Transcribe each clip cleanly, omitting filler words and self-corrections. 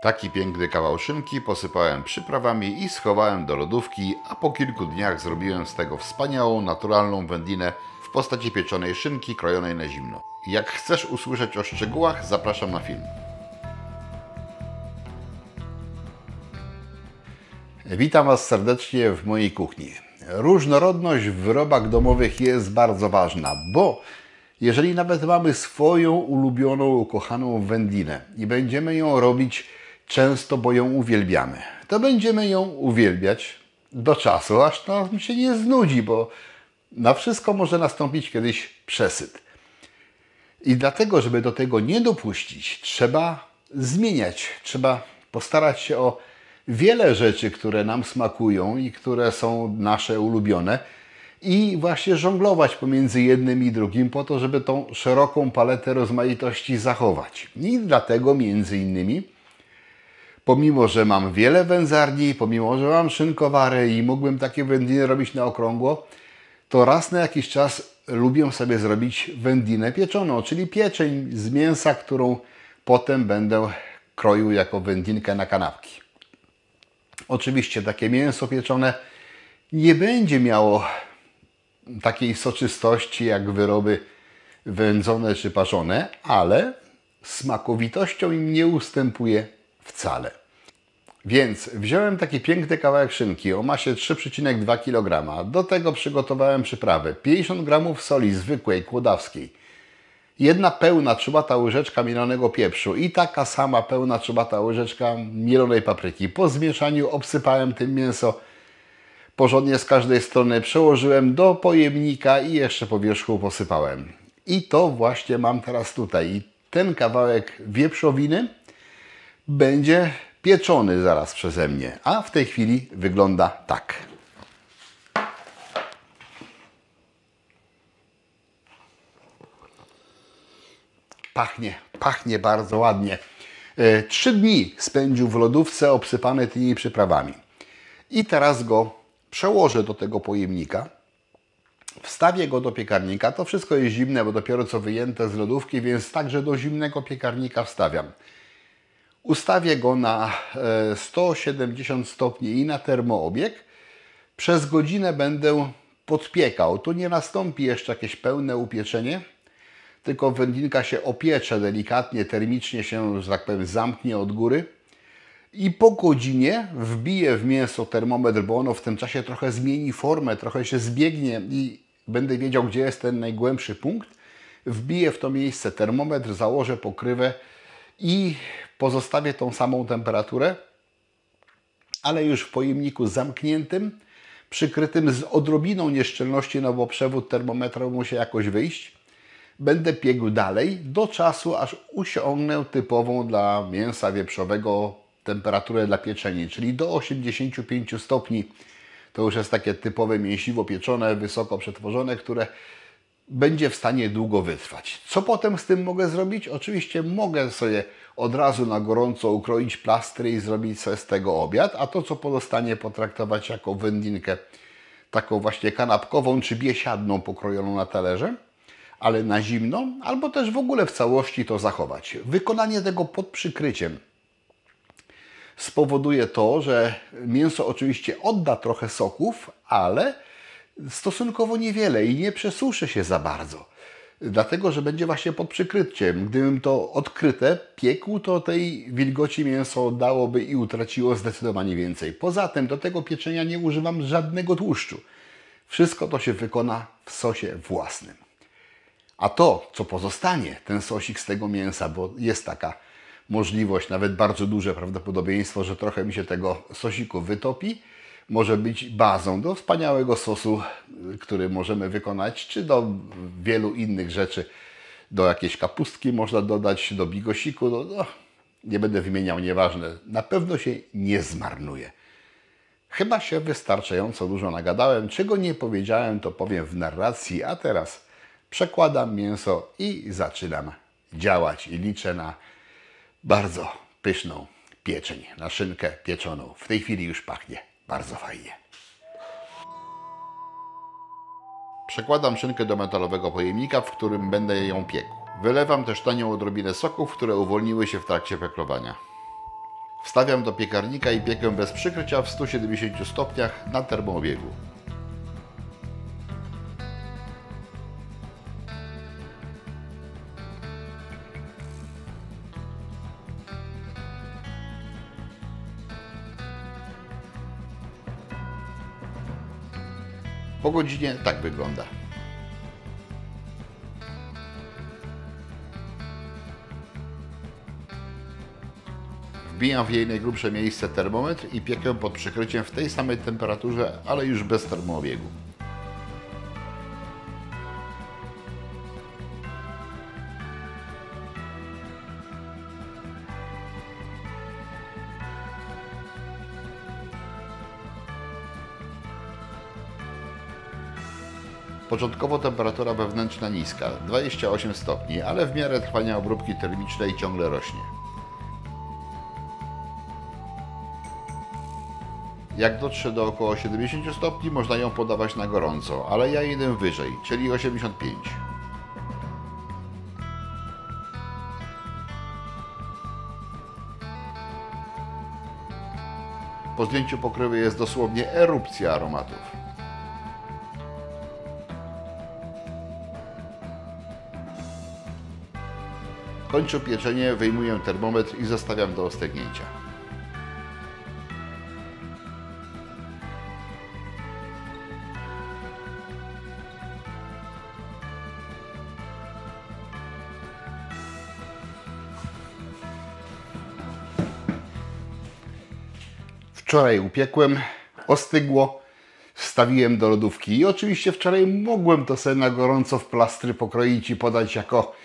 Taki piękny kawał szynki posypałem przyprawami i schowałem do lodówki, a po kilku dniach zrobiłem z tego wspaniałą, naturalną wędlinę w postaci pieczonej szynki krojonej na zimno. Jak chcesz usłyszeć o szczegółach, zapraszam na film. Witam Was serdecznie w mojej kuchni. Różnorodność w wyrobach domowych jest bardzo ważna, bo jeżeli nawet mamy swoją ulubioną, ukochaną wędlinę i będziemy ją robić często, bo ją uwielbiamy, to będziemy ją uwielbiać do czasu, aż nam się nie znudzi, bo na wszystko może nastąpić kiedyś przesyt. I dlatego, żeby do tego nie dopuścić, trzeba zmieniać, trzeba postarać się o wiele rzeczy, które nam smakują i które są nasze ulubione i właśnie żonglować pomiędzy jednym i drugim po to, żeby tą szeroką paletę rozmaitości zachować. I dlatego między innymi, pomimo że mam wiele wędzarni, pomimo że mam szynkowary i mógłbym takie wędliny robić na okrągło, to raz na jakiś czas lubię sobie zrobić wędlinę pieczoną, czyli pieczeń z mięsa, którą potem będę kroił jako wędlinkę na kanapki. Oczywiście takie mięso pieczone nie będzie miało takiej soczystości jak wyroby wędzone czy parzone, ale smakowitością im nie ustępuje wcale. Więc wziąłem taki piękny kawałek szynki o masie 3,2 kg. Do tego przygotowałem przyprawę 50 g soli zwykłej, kłodawskiej, jedna pełna trzubata łyżeczka mielonego pieprzu i taka sama pełna trzubata łyżeczka mielonej papryki. Po zmieszaniu obsypałem tym mięso porządnie z każdej strony, przełożyłem do pojemnika i jeszcze po wierzchu posypałem. I to właśnie mam teraz tutaj. I ten kawałek wieprzowiny będzie pieczony zaraz przeze mnie, a w tej chwili wygląda tak. Pachnie bardzo ładnie. 3 dni spędził w lodówce obsypany tymi przyprawami. I teraz go przełożę do tego pojemnika. Wstawię go do piekarnika. To wszystko jest zimne, bo dopiero co wyjęte z lodówki, więc także do zimnego piekarnika wstawiam. Ustawię go na 170 stopni i na termoobieg. Przez godzinę będę podpiekał. Tu nie nastąpi jeszcze jakieś pełne upieczenie, tylko wędlinka się opiecze delikatnie, termicznie się, że tak powiem, zamknie od góry. I po godzinie wbiję w mięso termometr, bo ono w tym czasie trochę zmieni formę, trochę się zbiegnie i będę wiedział, gdzie jest ten najgłębszy punkt. Wbiję w to miejsce termometr, założę pokrywę i pozostawię tą samą temperaturę, ale już w pojemniku zamkniętym, przykrytym z odrobiną nieszczelności, no bo przewód termometru musi jakoś wyjść. Będę piekł dalej do czasu, aż osiągnę typową dla mięsa wieprzowego temperaturę dla pieczeni, czyli do 85 stopni. To już jest takie typowe mięsiwo pieczone, wysoko przetworzone, które będzie w stanie długo wytrwać. Co potem z tym mogę zrobić? Oczywiście mogę sobie od razu na gorąco ukroić plastry i zrobić sobie z tego obiad, a to, co pozostanie, potraktować jako wędlinkę taką właśnie kanapkową czy biesiadną pokrojoną na talerze, ale na zimno, albo też w ogóle w całości to zachować. Wykonanie tego pod przykryciem spowoduje to, że mięso oczywiście odda trochę soków, ale stosunkowo niewiele i nie przesuszy się za bardzo. Dlatego, że będzie właśnie pod przykryciem. Gdybym to odkryte piekł, to tej wilgoci mięso oddałoby i utraciło zdecydowanie więcej. Poza tym do tego pieczenia nie używam żadnego tłuszczu. Wszystko to się wykona w sosie własnym. A to, co pozostanie, ten sosik z tego mięsa, bo jest taka możliwość, nawet bardzo duże prawdopodobieństwo, że trochę mi się tego sosiku wytopi, może być bazą do wspaniałego sosu, który możemy wykonać, czy do wielu innych rzeczy. Do jakiejś kapustki można dodać, do bigosiku, nie będę wymieniał, nieważne. Na pewno się nie zmarnuje. Chyba się wystarczająco dużo nagadałem. Czego nie powiedziałem, to powiem w narracji, a teraz przekładam mięso i zaczynam działać i liczę na bardzo pyszną pieczeń, na szynkę pieczoną. W tej chwili już pachnie bardzo fajnie. Przekładam szynkę do metalowego pojemnika, w którym będę ją piekł. Wylewam też tanią odrobinę soków, które uwolniły się w trakcie peklowania. Wstawiam do piekarnika i piekę bez przykrycia w 170 stopniach na termoobiegu. Po godzinie tak wygląda. Wbijam w jej najgrubsze miejsce termometr i piekę pod przykryciem w tej samej temperaturze, ale już bez termoobiegu. Początkowo temperatura wewnętrzna niska, 28 stopni, ale w miarę trwania obróbki termicznej ciągle rośnie. Jak dotrze do około 70 stopni, można ją podawać na gorąco, ale ja idę wyżej, czyli 85. Po zdjęciu pokrywy jest dosłownie erupcja aromatów. Kończę pieczenie, wyjmuję termometr i zostawiam do ostygnięcia. Wczoraj upiekłem, ostygło, wstawiłem do lodówki i oczywiście wczoraj mogłem to sobie na gorąco w plastry pokroić i podać jako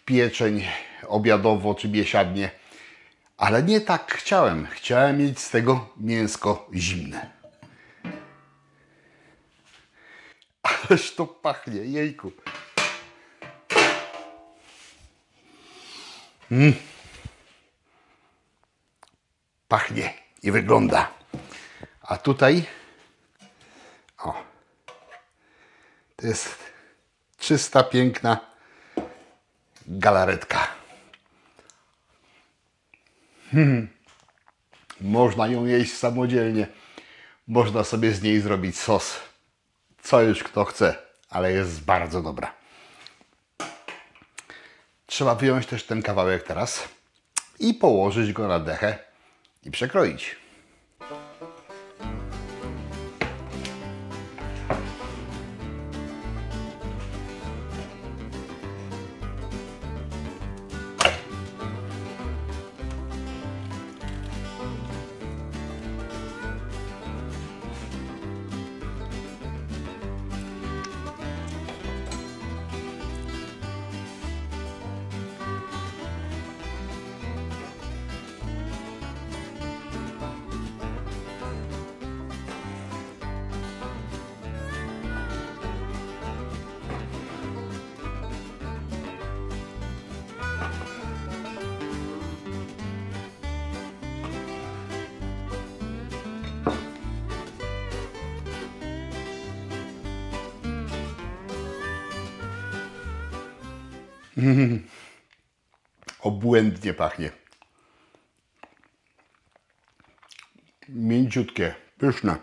pieczeń obiadowo czy biesiadnie, ale nie tak chciałem. Chciałem mieć z tego mięsko zimne. Ależ to pachnie, jejku. Pachnie i wygląda. A tutaj o, to jest czysta, piękna galaretka. Można ją jeść samodzielnie. Można sobie z niej zrobić sos. Co już kto chce, ale jest bardzo dobra. Trzeba wyjąć też ten kawałek teraz i położyć go na dechę i przekroić. Obłędnie pachnie. Mięciutkie, pyszne.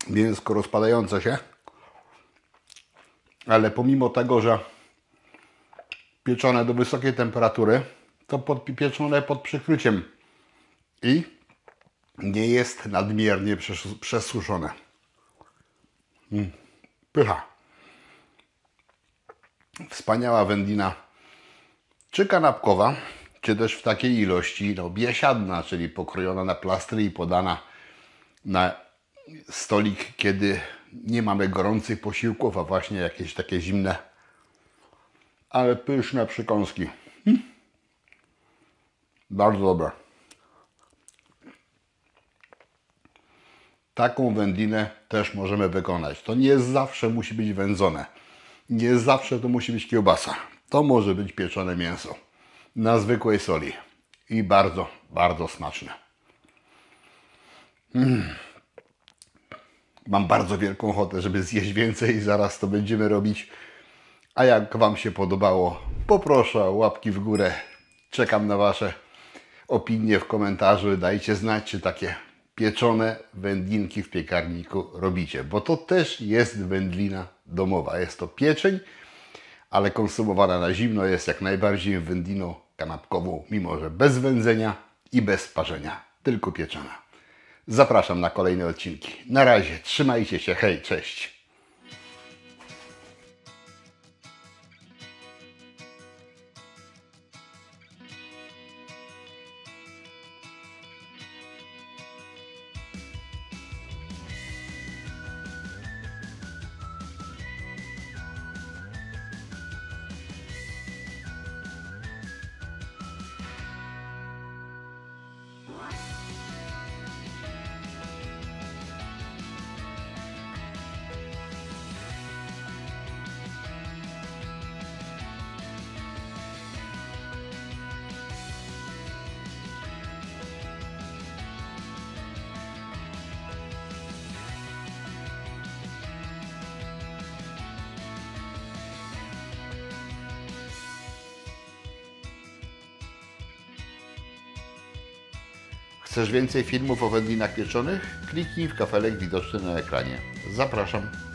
Mięsko rozpadające się. Ale pomimo tego, że pieczone do wysokiej temperatury, to pieczone pod przykryciem i nie jest nadmiernie przesuszone. Pycha. Wspaniała wędlina, czy kanapkowa, czy też w takiej ilości, biesiadna, czyli pokrojona na plastry i podana na stolik, kiedy nie mamy gorących posiłków, a właśnie jakieś takie zimne, ale pyszne przekąski. Bardzo dobre. Taką wędlinę też możemy wykonać. To nie zawsze musi być wędzone. Nie zawsze to musi być kiełbasa. To może być pieczone mięso na zwykłej soli. I bardzo, bardzo smaczne. Mam bardzo wielką ochotę, żeby zjeść więcej i zaraz to będziemy robić. A jak Wam się podobało, poproszę o łapki w górę. Czekam na Wasze opinię w komentarzu. Dajcie znać, czy takie pieczone wędlinki w piekarniku robicie, bo to też jest wędlina domowa. Jest to pieczeń, ale konsumowana na zimno, jest jak najbardziej wędliną kanapkową, mimo że bez wędzenia i bez parzenia, tylko pieczona. Zapraszam na kolejne odcinki. Na razie, trzymajcie się, hej, cześć! Chcesz więcej filmów o wędlinach pieczonych? Kliknij w kafelek widoczny na ekranie. Zapraszam.